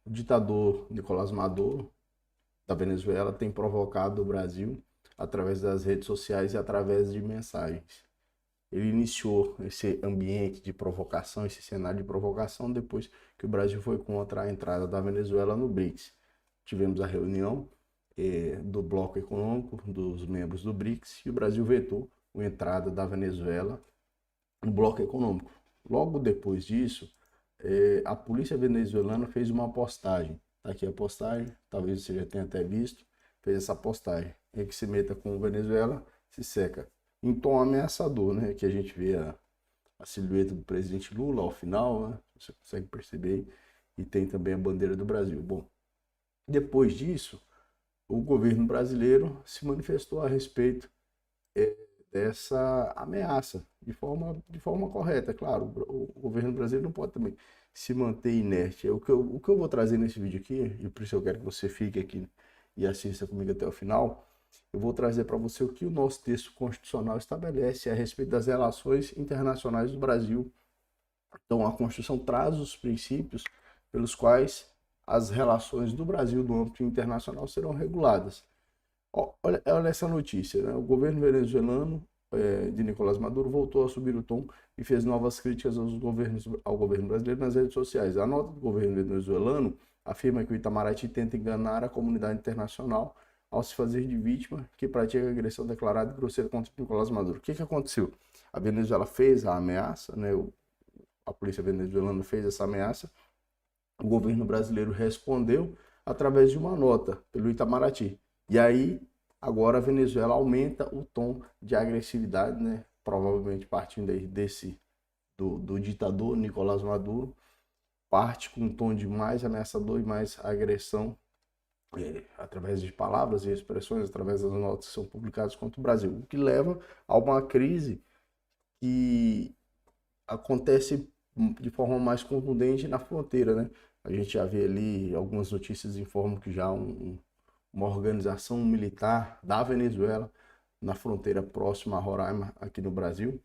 O ditador Nicolás Maduro, da Venezuela, tem provocado o Brasil através das redes sociais e através de mensagens. Ele iniciou esse ambiente de provocação, esse cenário de provocação, depois que o Brasil foi contra a entrada da Venezuela no BRICS. Tivemos a reunião do bloco econômico, dos membros do BRICS, e o Brasil vetou a entrada da Venezuela no bloco econômico. Logo depois disso, a polícia venezuelana fez uma postagem. Tá aqui a postagem, talvez você já tenha até visto, fez essa postagem. É que se meta com a Venezuela, se seca. Em tom ameaçador, né? Que a gente vê a silhueta do presidente Lula ao final, né? Você consegue perceber. E tem também a bandeira do Brasil. Bom, depois disso, o governo brasileiro se manifestou a respeito dessa ameaça de forma correta. Claro, o governo brasileiro não pode também se manter inerte. O que eu vou trazer nesse vídeo aqui, e por isso eu quero que você fique aqui e assista comigo até o final, eu vou trazer para você o que o nosso texto constitucional estabelece a respeito das relações internacionais do Brasil. Então, a Constituição traz os princípios pelos quais as relações do Brasil no âmbito internacional serão reguladas. Olha essa notícia, né? O governo venezuelano de Nicolás Maduro voltou a subir o tom e fez novas críticas ao governo brasileiro nas redes sociais. A nota do governo venezuelano afirma que o Itamaraty tenta enganar a comunidade internacional ao se fazer de vítima que pratica agressão declarada e grosseira contra Nicolás Maduro. O que aconteceu? A Venezuela fez a ameaça, né? A polícia venezuelana fez essa ameaça, o governo brasileiro respondeu através de uma nota pelo Itamaraty. E aí, agora a Venezuela aumenta o tom de agressividade, né? Provavelmente partindo aí do ditador Nicolás Maduro, parte com um tom de mais ameaçador e mais agressão, através de palavras e expressões, através das notas que são publicadas contra o Brasil, o que leva a uma crise que acontece de forma mais contundente na fronteira, né? A gente já vê ali, algumas notícias informam que já uma organização militar da Venezuela na fronteira próxima a Roraima, aqui no Brasil.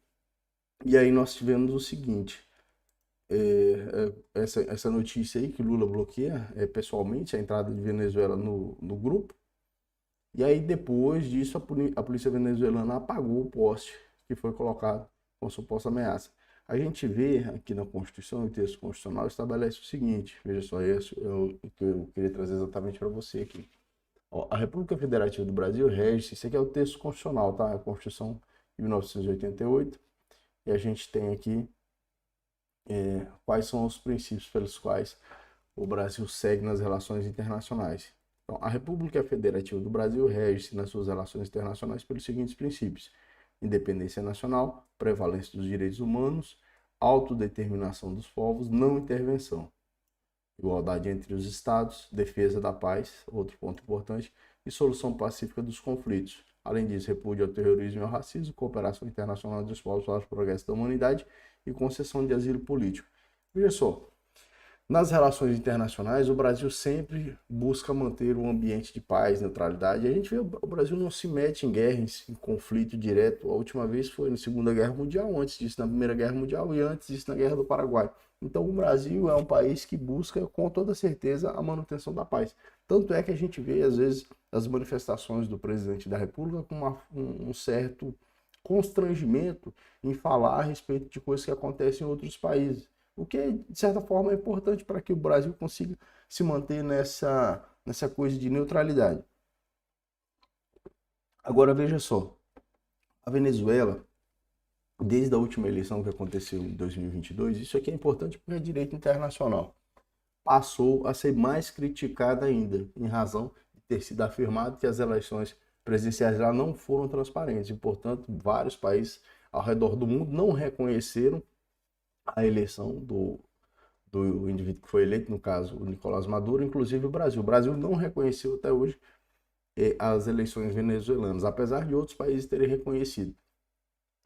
E aí nós tivemos o seguinte, essa notícia aí que Lula bloqueia pessoalmente a entrada de Venezuela no grupo. E aí depois disso a polícia venezuelana apagou o poste que foi colocado com suposta ameaça. A gente vê aqui na Constituição, o texto constitucional estabelece o seguinte, veja só, isso o que eu queria trazer exatamente para você aqui. Ó, a República Federativa do Brasil rege-se, isso aqui é o texto constitucional, tá? A Constituição de 1988, e a gente tem aqui quais são os princípios pelos quais o Brasil segue nas relações internacionais. Então, a República Federativa do Brasil rege-se nas suas relações internacionais pelos seguintes princípios: independência nacional, prevalência dos direitos humanos, autodeterminação dos povos, não intervenção, igualdade entre os estados, defesa da paz, outro ponto importante, e solução pacífica dos conflitos. Além disso, repúdio ao terrorismo e ao racismo, cooperação internacional dos povos para o progresso da humanidade e concessão de asilo político. Veja só, nas relações internacionais, o Brasil sempre busca manter um ambiente de paz, neutralidade. A gente vê o Brasil não se mete em guerra, em conflito direto. A última vez foi na Segunda Guerra Mundial, antes disso na Primeira Guerra Mundial e antes disso na Guerra do Paraguai. Então o Brasil é um país que busca com toda certeza a manutenção da paz. Tanto é que a gente vê às vezes as manifestações do presidente da República com um certo constrangimento em falar a respeito de coisas que acontecem em outros países. O que, de certa forma, é importante para que o Brasil consiga se manter nessa coisa de neutralidade. Agora, veja só, a Venezuela, desde a última eleição que aconteceu em 2022, isso aqui é importante porque é direito internacional, passou a ser mais criticada ainda, em razão de ter sido afirmado que as eleições presidenciais lá não foram transparentes e, portanto, vários países ao redor do mundo não reconheceram a eleição do indivíduo que foi eleito, no caso o Nicolás Maduro, inclusive o Brasil. O Brasil não reconheceu até hoje as eleições venezuelanas, apesar de outros países terem reconhecido.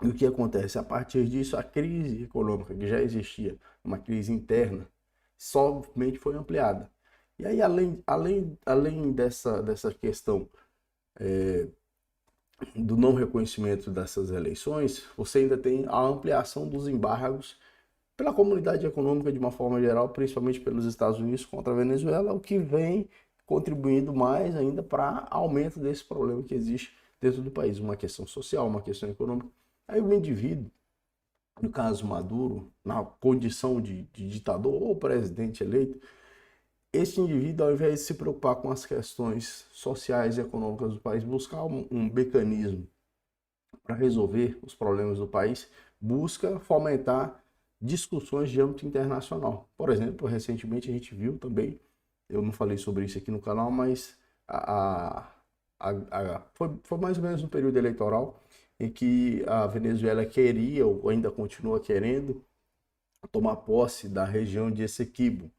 E o que acontece? A partir disso, a crise econômica que já existia, uma crise interna, somente foi ampliada. E aí, além dessa questão do não reconhecimento dessas eleições, você ainda tem a ampliação dos embargos pela comunidade econômica de uma forma geral, principalmente pelos Estados Unidos contra a Venezuela, o que vem contribuindo mais ainda para aumento desse problema que existe dentro do país, uma questão social, uma questão econômica. Aí o indivíduo, no caso Maduro, na condição de ditador ou presidente eleito, esse indivíduo, ao invés de se preocupar com as questões sociais e econômicas do país, buscar um mecanismo para resolver os problemas do país, busca fomentar discussões de âmbito internacional. Por exemplo, recentemente a gente viu também, eu não falei sobre isso aqui no canal, mas foi mais ou menos no período eleitoral em que a Venezuela queria, ou ainda continua querendo, tomar posse da região de Essequibo,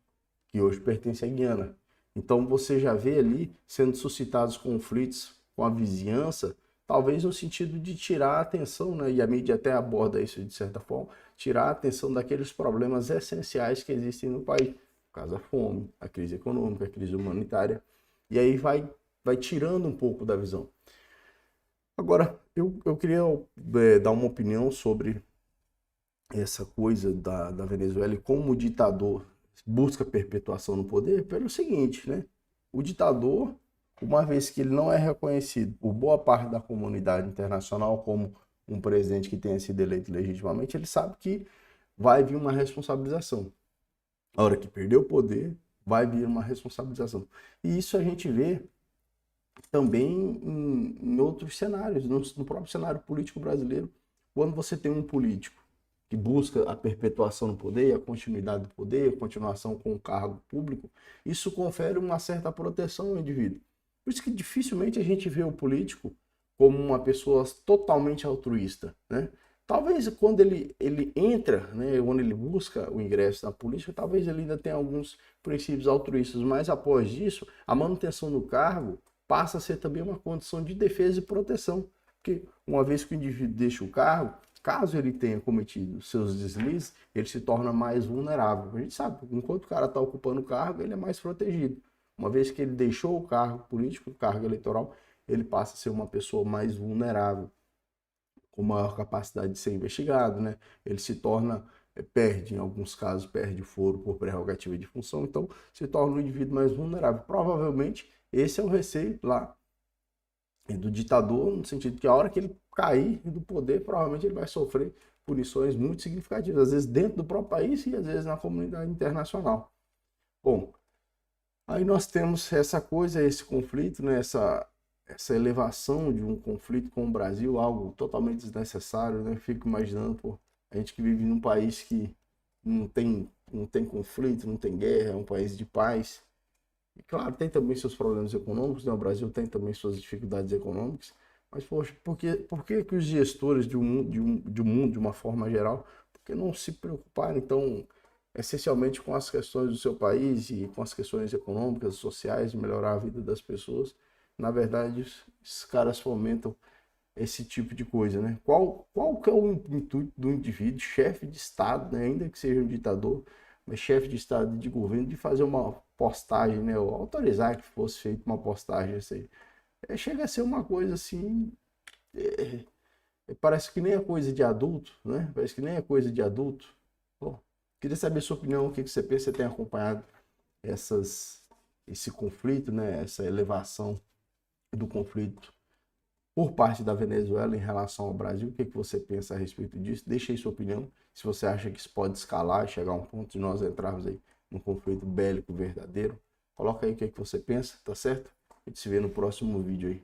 que hoje pertence à Guiana. Então você já vê ali sendo suscitados conflitos com a vizinhança, talvez no sentido de tirar a atenção, né? E a mídia até aborda isso de certa forma, tirar a atenção daqueles problemas essenciais que existem no país, por causa da fome, a crise econômica, a crise humanitária, e aí vai tirando um pouco da visão. Agora, eu queria dar uma opinião sobre essa coisa da Venezuela e como o ditador busca perpetuação no poder pelo seguinte, né? O ditador, uma vez que ele não é reconhecido por boa parte da comunidade internacional como um presidente que tenha sido eleito legitimamente, ele sabe que vai vir uma responsabilização. A hora que perder o poder, vai vir uma responsabilização. E isso a gente vê também em outros cenários, no próprio cenário político brasileiro, quando você tem um político que busca a perpetuação no poder, a continuidade do poder, a continuação com o cargo público, isso confere uma certa proteção ao indivíduo. Por isso que dificilmente a gente vê o político como uma pessoa totalmente altruísta, né? Talvez quando ele entra, né, quando ele busca o ingresso na política, talvez ele ainda tenha alguns princípios altruístas, mas após isso, a manutenção do cargo passa a ser também uma condição de defesa e proteção. Porque uma vez que o indivíduo deixa o cargo, caso ele tenha cometido seus deslizes, ele se torna mais vulnerável. A gente sabe, enquanto o cara está ocupando o cargo, ele é mais protegido. Uma vez que ele deixou o cargo político, o cargo eleitoral, ele passa a ser uma pessoa mais vulnerável, com maior capacidade de ser investigado, né? Ele se torna, perde, em alguns casos, perde foro por prerrogativa de função, então se torna um indivíduo mais vulnerável. Provavelmente, esse é o receio lá do ditador, no sentido que a hora que ele cair do poder, provavelmente ele vai sofrer punições muito significativas, às vezes dentro do próprio país e às vezes na comunidade internacional. Bom, aí nós temos essa coisa, esse conflito, né, essa elevação de um conflito com o Brasil, algo totalmente desnecessário, né? Fico imaginando, pô, a gente que vive num país que não tem conflito, não tem guerra, é um país de paz. E claro, tem também seus problemas econômicos, né? O Brasil tem também suas dificuldades econômicas, mas, poxa, por que os gestores de mundo, de uma forma geral, por que não se preocuparem, então, essencialmente com as questões do seu país e com as questões econômicas, sociais, de melhorar a vida das pessoas? Na verdade, esses caras fomentam esse tipo de coisa, né? Qual que é o intuito do indivíduo, chefe de Estado, né? Ainda que seja um ditador, mas chefe de Estado e de governo, de fazer uma postagem, né? Ou autorizar que fosse feita uma postagem assim. Chega a ser uma coisa assim, parece que nem é coisa de adulto, né? Parece que nem é coisa de adulto. Bom, queria saber a sua opinião, o que você pensa, você tem acompanhado esse conflito, né? Essa elevação do conflito por parte da Venezuela em relação ao Brasil. O que você pensa a respeito disso? Deixe aí sua opinião, se você acha que isso pode escalar e chegar a um ponto de nós entrarmos aí num conflito bélico verdadeiro. Coloca aí o que você pensa, tá certo? A gente se vê no próximo vídeo aí.